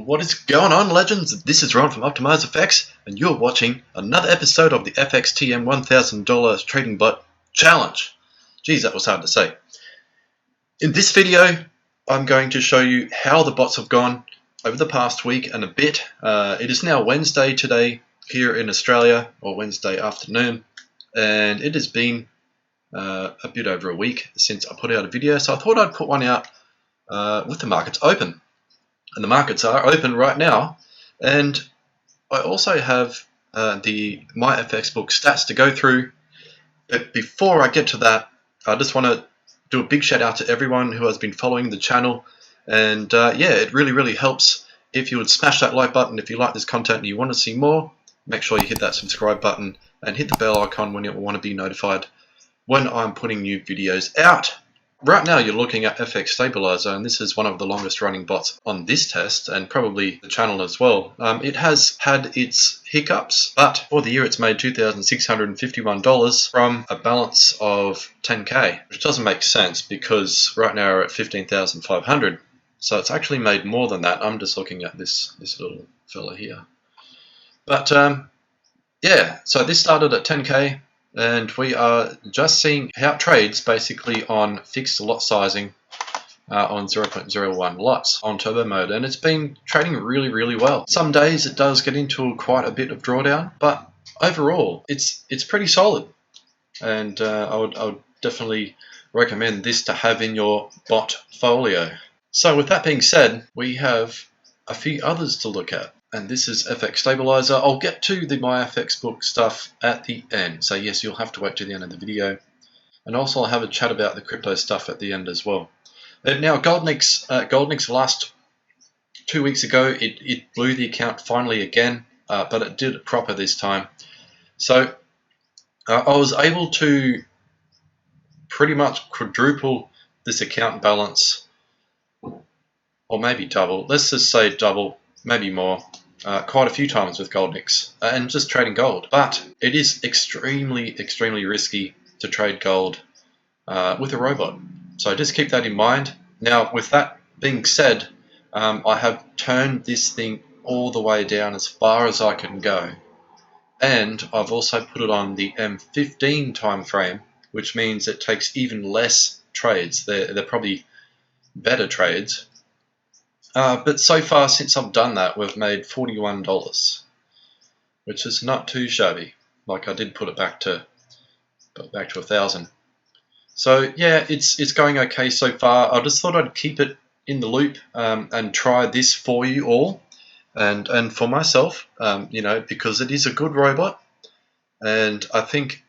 What is going on, legends? This is Ron from Optimize FX, and you're watching another episode of the FXTM $1,000 Trading Bot Challenge. Geez, that was hard to say. In this video, I'm going to show you how the bots have gone over the past week and a bit. It is now Wednesday today here in Australia, or Wednesday afternoon, and it has been a bit over a week since I put out a video, so I thought I'd put one out with the markets open. And the markets are open right now, and I also have the My FX book stats to go through. But before I get to that, I just want to do a big shout out to everyone who has been following the channel, and yeah, it really helps if you would smash that like button if you like this content and you want to see more. Make sure you hit that subscribe button and hit the bell icon when you want to be notified when I'm putting new videos out. Right now you're looking at FX Stabilizer, and this is one of the longest running bots on this test and probably the channel as well. It has had its hiccups, but for the year it's made $2,651 from a balance of 10k, which doesn't make sense because right now we're at 15,500, so it's actually made more than that. I'm just looking at this little fella here, but yeah, so this started at 10k. And we are just seeing how it trades basically on fixed lot sizing on 0.01 lots on turbo mode, and it's been trading really well. Some days it does get into quite a bit of drawdown, but overall it's pretty solid, and I would definitely recommend this to have in your bot folio. So with that being said, we have a few others to look at. And this is FX Stabilizer. I'll get to the My FX book stuff at the end. So yes, you'll have to wait to the end of the video. And also I'll have a chat about the crypto stuff at the end as well. And now Goldnick's last 2 weeks ago, it blew the account finally again, but it did it proper this time. So I was able to pretty much quadruple this account balance, or maybe double. Let's just say double, maybe more. Quite a few times with Goldnick's and just trading gold, but it is extremely risky to trade gold with a robot, so just keep that in mind. Now with that being said, I have turned this thing all the way down as far as I can go, and I've also put it on the M15 time frame, which means it takes even less trades. They're probably better trades. But so far since I've done that, we've made $41, which is not too shabby. Like I did put it back to 1,000. So yeah, it's going okay so far. I just thought I'd keep it in the loop and try this for you all, and for myself, you know, because it is a good robot, and I think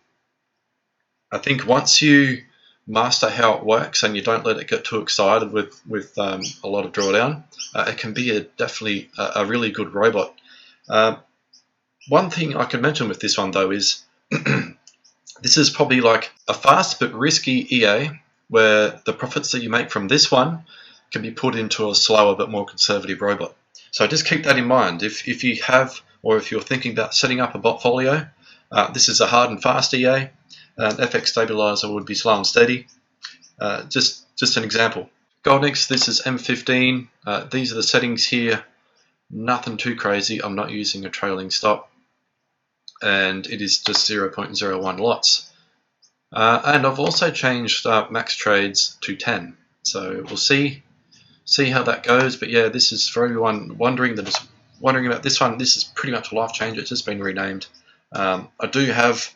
once you master how it works and you don't let it get too excited with a lot of drawdown, it can be definitely a really good robot. One thing I can mention with this one though is this is probably like a fast but risky EA, where the profits that you make from this one can be put into a slower but more conservative robot. So just keep that in mind if you have, or if you're thinking about setting up a bot folio. This is a hard and fast EA. FX Stabilizer would be slow and steady. Just an example. Goldnick's, this is M15. These are the settings here. Nothing too crazy. I'm not using a trailing stop, and it is just 0.01 lots. And I've also changed max trades to 10. So we'll see how that goes. But yeah, this is for everyone wondering about this one. This is pretty much a life changer. It's just been renamed. I do have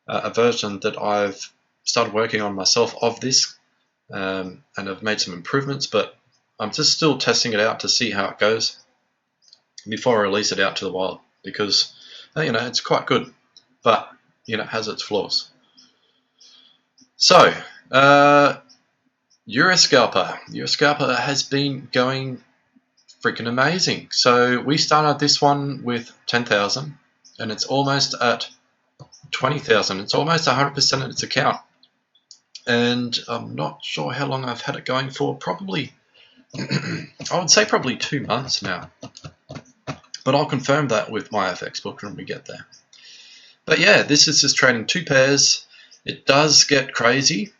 a version that I've started working on myself of this, and I've made some improvements, but I'm just still testing it out to see how it goes before I release it out to the wild, because you know, it's quite good, but you know, it has its flaws. So Scalper has been going freaking amazing. So we started this one with 10,000, and it's almost at 20,000. It's almost 100% of its account, and I'm not sure how long I've had it going for. Probably, I would say probably 2 months now, but I'll confirm that with my FX book when we get there. But yeah, this is just trading 2 pairs. It does get crazy.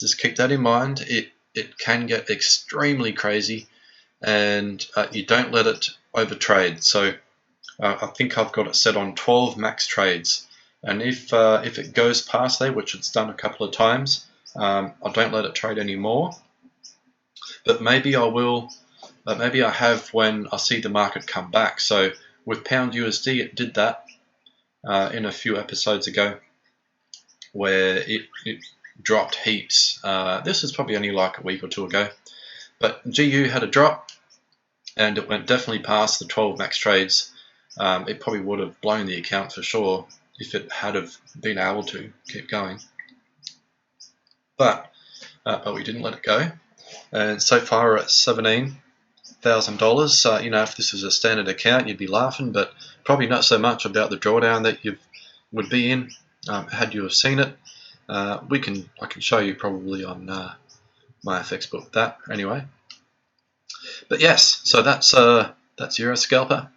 Just keep that in mind. It can get extremely crazy. and you don't let it overtrade. So I think I've got it set on 12 max trades, and if it goes past there, which it's done a couple of times, I don't let it trade anymore. But maybe I will. Maybe I have when I see the market come back. So with Pound USD, it did that in a few episodes ago, where it dropped heaps. This is probably only like a week or two ago. But GU had a drop, and it went definitely past the 12 max trades. It probably would have blown the account for sure if it had have been able to keep going. But we didn't let it go. And so far we're at $17,000. You know, if this was a standard account, you'd be laughing, but probably not so much about the drawdown that you would be in had you have seen it. I can show you probably on my FX book that anyway. But yes, so that's Euro Scalper.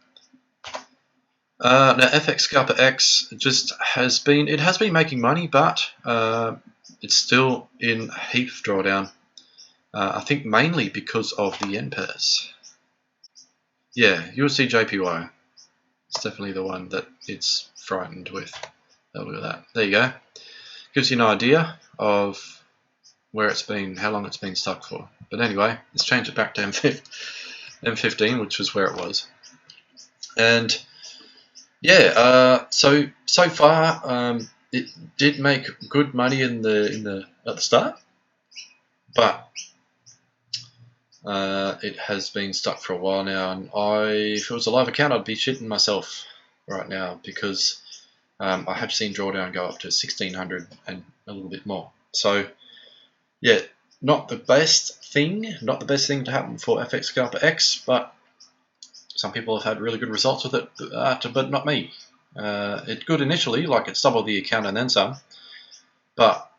Now FX Scalper X has been making money, but it's still in heap drawdown. I think mainly because of the yen pairs. Yeah, USD JPY. It's definitely the one that it's frightened with. Oh, look at that. There you go. Gives you an idea of where it's been, how long it's been stuck for. But anyway, let's change it back to M15, which was where it was. And yeah, so far it did make good money at the start, but it has been stuck for a while now, and if it was a live account, I'd be shitting myself right now, because I have seen drawdown go up to 1600 and a little bit more. So yeah, not the best thing to happen for FX Scalper X, but some people have had really good results with it, but not me. It's good initially, like it's doubled the account and then some, but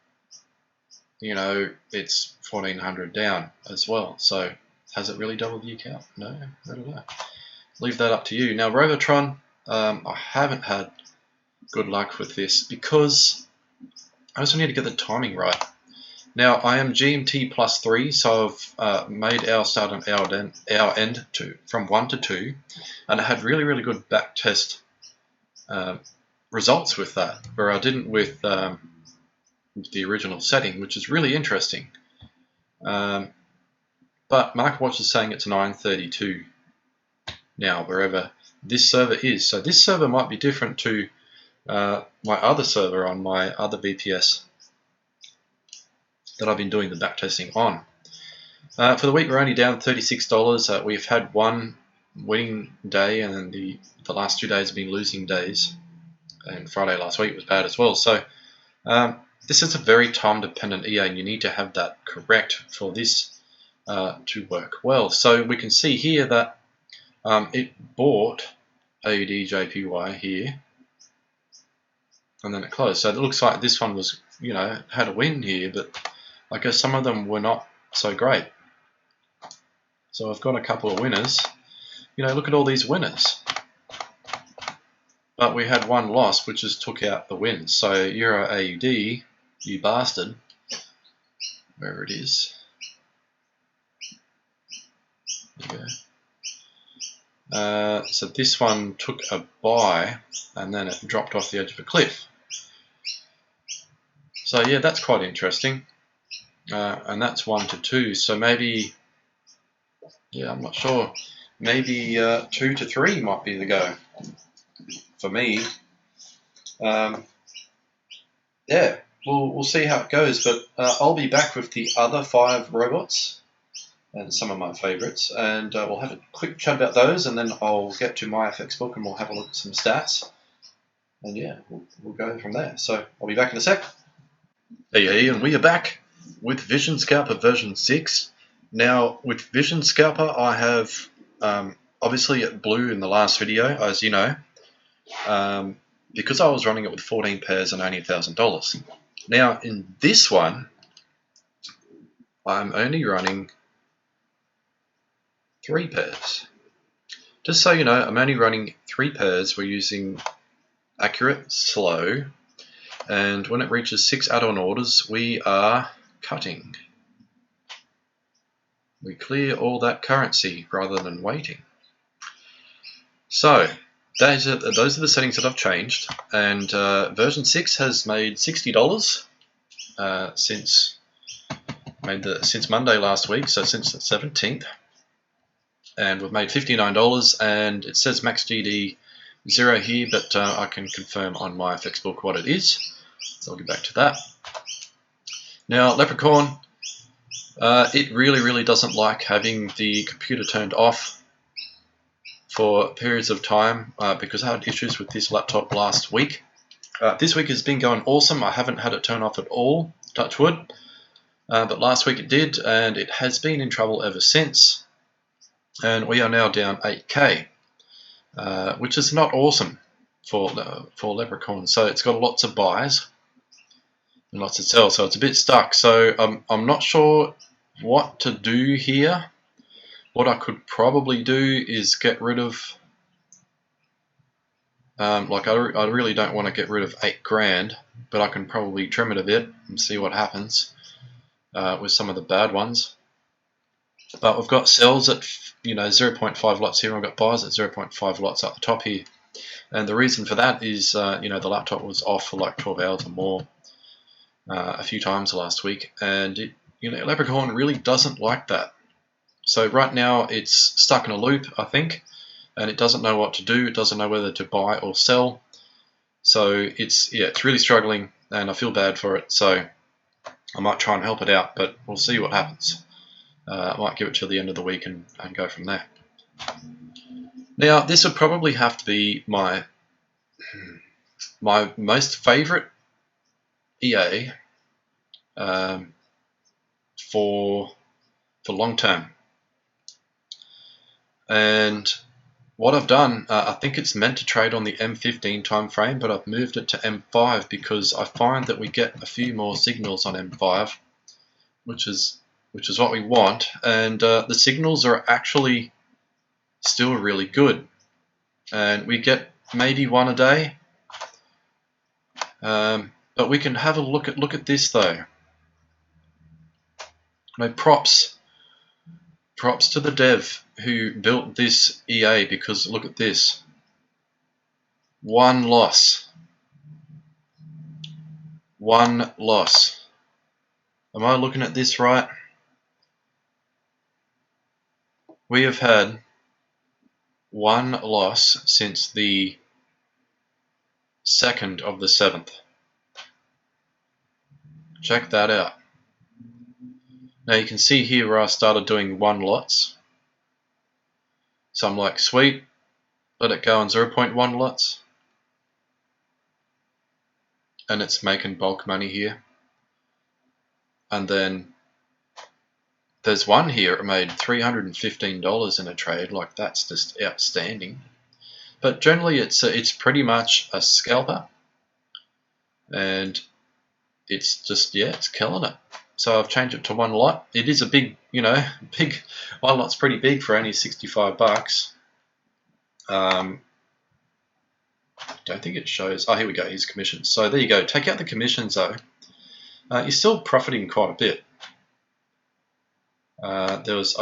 you know, it's 1400 down as well. So has it really doubled the account? No, I don't know. Leave that up to you. Now Leprechaun, I haven't had good luck with this because I also need to get the timing right. Now I am GMT +3, so I've made our start and our end from 1 to 2, and I had really good back test results with that, where I didn't with the original setting, which is really interesting. But MarketWatch is saying it's 932 now, wherever this server is. So this server might be different to my other server on my other BPS that I've been doing the backtesting on. For the week, we're only down $36. We've had one winning day, and then the last 2 days have been losing days. And Friday last week was bad as well. So this is a very time-dependent EA, and you need to have that correct for this to work well. So we can see here that it bought AUD JPY here, and then it closed. So it looks like this one was, you know, had a win here, but I guess some of them were not so great. So I've got a couple of winners. You know, look at all these winners. But we had one loss, which just took out the win. So Euro AUD, you bastard, wherever it is. There you go. So this one took a buy, and then it dropped off the edge of a cliff. So yeah, that's quite interesting. And that's 1 to 2. So maybe, yeah, I'm not sure. Maybe 2 to 3 might be the go for me. Yeah, we'll see how it goes. But I'll be back with the other 5 robots and some of my favorites, and we'll have a quick chat about those, and then I'll get to my FX book and we'll have a look at some stats. And yeah, we'll go from there. So I'll be back in a sec. Hey, and we are back with Vision Scalper version 6. Now, with Vision Scalper, I have, obviously it blew in the last video, as you know, because I was running it with 14 pairs and only $1,000. Now, in this one, I'm only running 3 pairs. Just so you know, I'm only running 3 pairs. We're using accurate, slow, and when it reaches 6 add-on orders, we are cutting. we clear all that currency rather than waiting. So those are the settings that I've changed, and version 6 has made $60 since Monday last week, so since the 17th, and we've made $59, and it says max GD 0 here, but I can confirm on my FX book what it is, so I'll get back to that. Now, Leprechaun, it really doesn't like having the computer turned off for periods of time because I had issues with this laptop last week. This week has been going awesome. I haven't had it turn off at all, touch wood, but last week it did, and it has been in trouble ever since, and we are now down 8K, which is not awesome for Leprechaun. So it's got lots of buys and lots of sells, so it's a bit stuck. So I'm not sure what to do here. What I could probably do is get rid of, I really don't want to get rid of 8 grand, but I can probably trim it a bit and see what happens with some of the bad ones. But we've got sells at 0.5 lots here, and I've got buys at 0.5 lots at the top here. And the reason for that is, the laptop was off for like 12 hours or more a few times last week, and Leprechaun really doesn't like that. So right now it's stuck in a loop, I think, and it doesn't know what to do. It doesn't know whether to buy or sell. So it's really struggling, and I feel bad for it. So I might try and help it out, but we'll see what happens. I might give it till the end of the week and go from there. Now, this would probably have to be my most favorite EA for long term. And what I've done, I think it's meant to trade on the M15 time frame, but I've moved it to M5 because I find that we get a few more signals on M5, which is what we want, and the signals are actually still really good, and we get maybe one a day, but we can have a look at this though. Props to the dev who built this EA, because look at this. One loss. Am I looking at this right? We have had one loss since the 2nd of the 7th. Check that out. Now you can see here where I started doing 1 lots. So I'm like, sweet, let it go on 0.1 lots. And it's making bulk money here. And then there's one here, it made $315 in a trade. Like, that's just outstanding. But generally it's pretty much a scalper. And it's just, it's killing it. So I've changed it to 1 lot. It is a big, big, 1 lot's pretty big for only 65 bucks. I don't think it shows. Oh, here we go, here's commissions. So there you go, take out the commissions though. You're still profiting quite a bit. Where was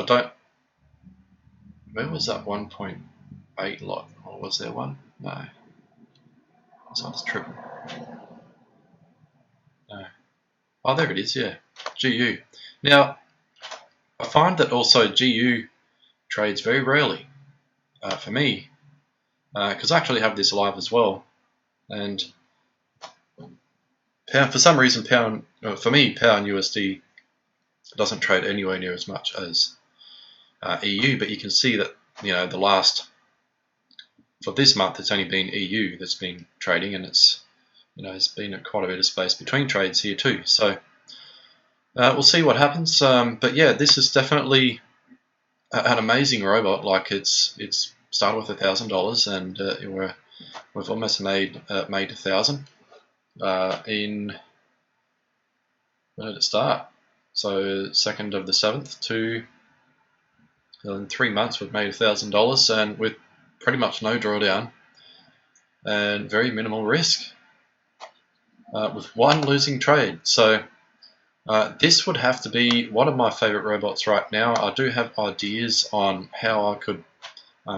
that 1.8 lot? Or was there one? No. So it's triple. No. Oh, there it is, yeah. GU. Now, I find that also GU trades very rarely for me, because I actually have this live as well, and for some reason, for me, pound USD doesn't trade anywhere near as much as EU, but you can see that the last, for this month, it's only been EU that's been trading, and it's there's been quite a bit of space between trades here too. So we'll see what happens. But yeah, this is definitely an amazing robot. Like it's started with $1,000, and we've almost made 1,000 in, when did it start? So 2nd of the 7th to in 3 months we've made $1,000, and with pretty much no drawdown and very minimal risk. With 1 losing trade. So This would have to be one of my favorite robots right now. I do have ideas on how I could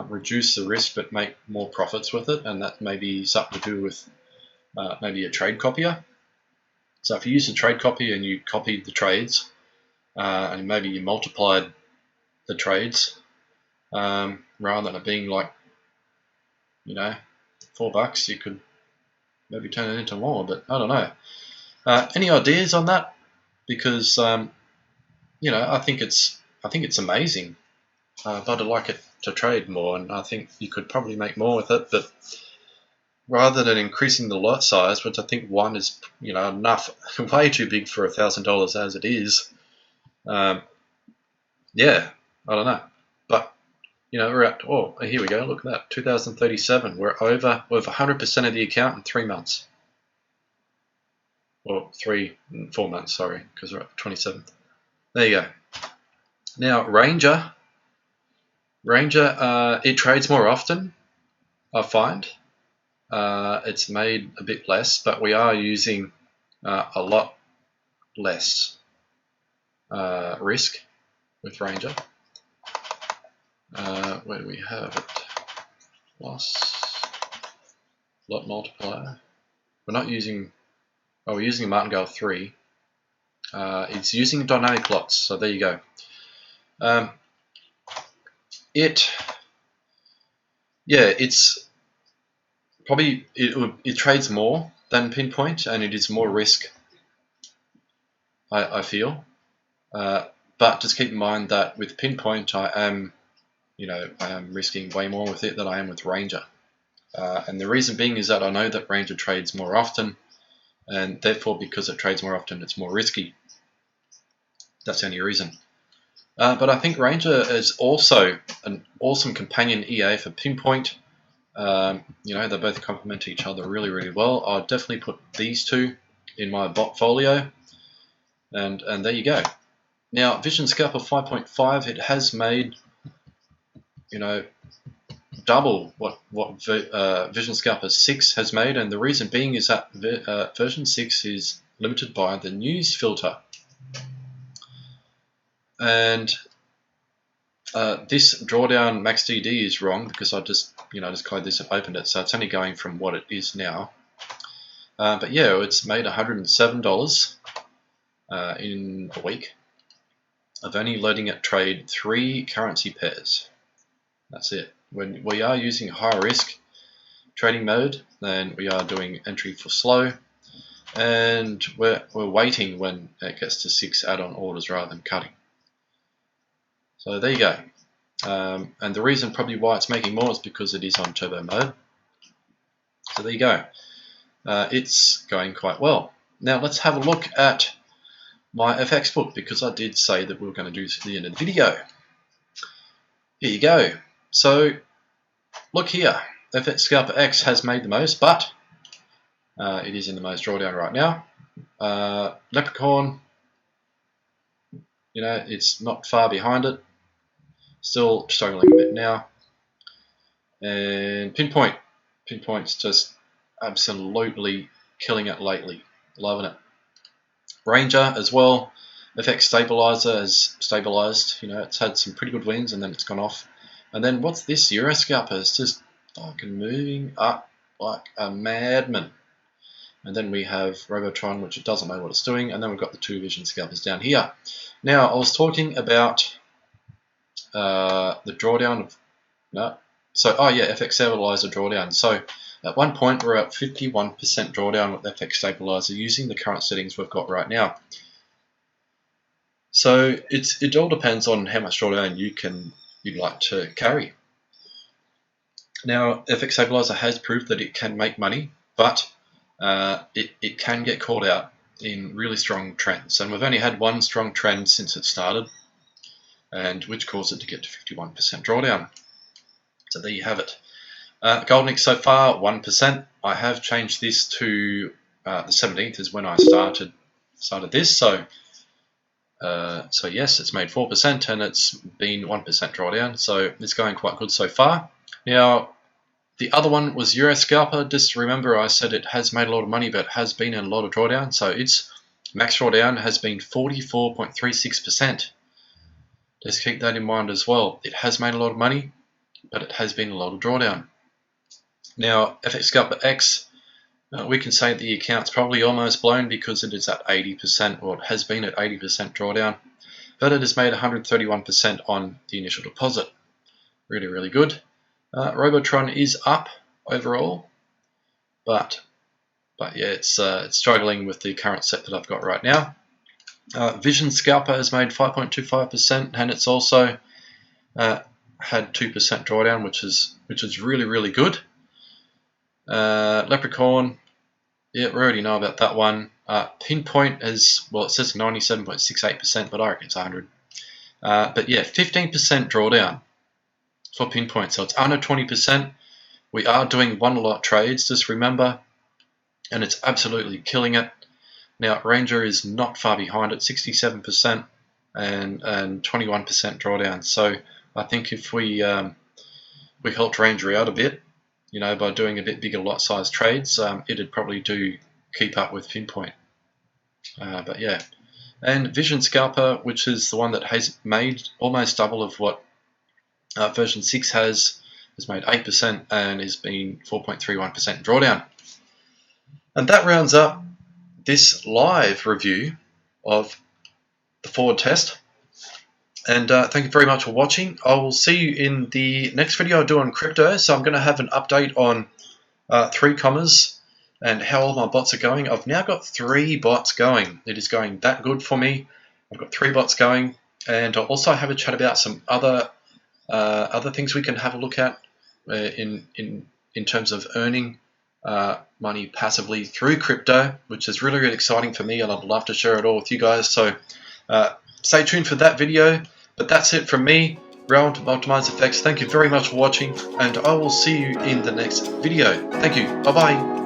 reduce the risk but make more profits with it, and that may be something to do with maybe a trade copier. So if you use a trade copy and you copied the trades, and maybe you multiplied the trades, rather than it being like, you know, $4, you could maybe turn it into more, but I don't know. Any ideas on that? Because you know, I think it's amazing, but I'd like it to trade more, and I think you could probably make more with it. But rather than increasing the lot size, which I think one is, you know, enough, way too big for $1,000 as it is. Yeah, I don't know, but you know, we're at, oh, here we go, look at that, 2037. We're over 100% of the account in 3 months. Or 4 months, sorry, because we're at 27th. There you go. Now, Ranger, it trades more often, I find. It's made a bit less, but we are using a lot less risk with Ranger. Where do we have it? Loss, lot multiplier. We're not using, oh, we're using Martingale 3. It's using dynamic lots, so there you go. It's probably, it trades more than Pinpoint, and it is more risk, I feel. But just keep in mind that with Pinpoint, I am risking way more with it than I am with Ranger. And the reason being is that I know that Ranger trades more often, and therefore because it trades more often, it's more risky. That's the only reason. But I think Ranger is also an awesome companion EA for Pinpoint. You know, they both complement each other really, really well. I'll definitely put these two in my portfolio, and there you go. Now, Vision Scalper 5.5, it has made, you know, double what Vision Scalper 6 has made, and the reason being is that version 6 is limited by the news filter. And this drawdown max DD is wrong because I just closed this and opened it, so it's only going from what it is now. But yeah, it's made $107 in a week of only letting it trade 3 currency pairs. That's it. When we are using high risk trading mode, then we are doing entry for slow, and we're waiting when it gets to 6 add-on orders rather than cutting. So there you go. And the reason probably why it's making more is because it is on turbo mode. So there you go. It's going quite well. Now let's have a look at my FX book, because I did say that we were going to do this at the end of the video. Here you go. So look here. FX Scalper X has made the most, but it is in the most drawdown right now. Leprechaun, you know, it's not far behind it. Still struggling a bit now. And Pinpoint's just absolutely killing it lately. Loving it. Ranger as well. FX Stabilizer has stabilized. You know, it's had some pretty good wins and then it's gone off. And then what's this? Euro Scalper is just fucking moving up like a madman. And then we have Robotron, which it doesn't know what it's doing. And then we've got the 2 Vision Scalpers down here. Now, I was talking about the drawdown of FX Stabilizer drawdown. So at one point we're at 51% drawdown with FX Stabilizer using the current settings we've got right now. So it all depends on how much drawdown you'd like to carry. Now, FX Stabilizer has proved that it can make money, but it can get caught out in really strong trends, and we've only had one strong trend since it started, and which caused it to get to 51% drawdown. So there you have it. Golden X so far 1%. I have changed this to the 17th is when I started this. So yes, it's made 4% and it's been 1% drawdown. So it's going quite good so far. Now the other one was Euro Scalper. Just remember I said it has made a lot of money, but it has been in a lot of drawdown. So it's Max drawdown has been 44.36%. Just keep that in mind as well. It has made a lot of money, but it has been a lot of drawdown. Now, Scalper X, we can say the account's probably almost blown because it is at 80%, or it has been at 80% drawdown, but it has made 131% on the initial deposit. Really, really good. Robotron is up overall, but yeah, it's struggling with the current set that I've got right now. Vision Scalper has made 5.25%, and it's also had 2% drawdown, which is really, really good. Leprechaun, yeah, we already know about that one. Pinpoint is, well, it says 97.68%, but I reckon it's 100. But yeah, 15% drawdown for Pinpoint, so it's under 20%. We are doing one lot trades, just remember, and it's absolutely killing it. Now, Ranger is not far behind at 67% and 21% drawdown. So I think if we helped Ranger out a bit, by doing a bit bigger lot size trades, it'd probably keep up with Pinpoint. But yeah, and Vision Scalper, which is the one that has made almost double of what version 6 has made 8% and has been 4.31% drawdown. And that rounds up this live review of the forward test. And thank you very much for watching. I will see you in the next video I do on crypto. So I'm going to have an update on 3 commas and how all my bots are going. I've now got 3 bots going. It is going that good for me. I've got 3 bots going, and I'll also have a chat about some other things we can have a look at in terms of earning money passively through crypto, which is really, really exciting for me, and I'd love to share it all with you guys. So stay tuned for that video. But that's it from me, Round Optimize FX. Thank you very much for watching, and I will see you in the next video. Thank you. Bye-bye.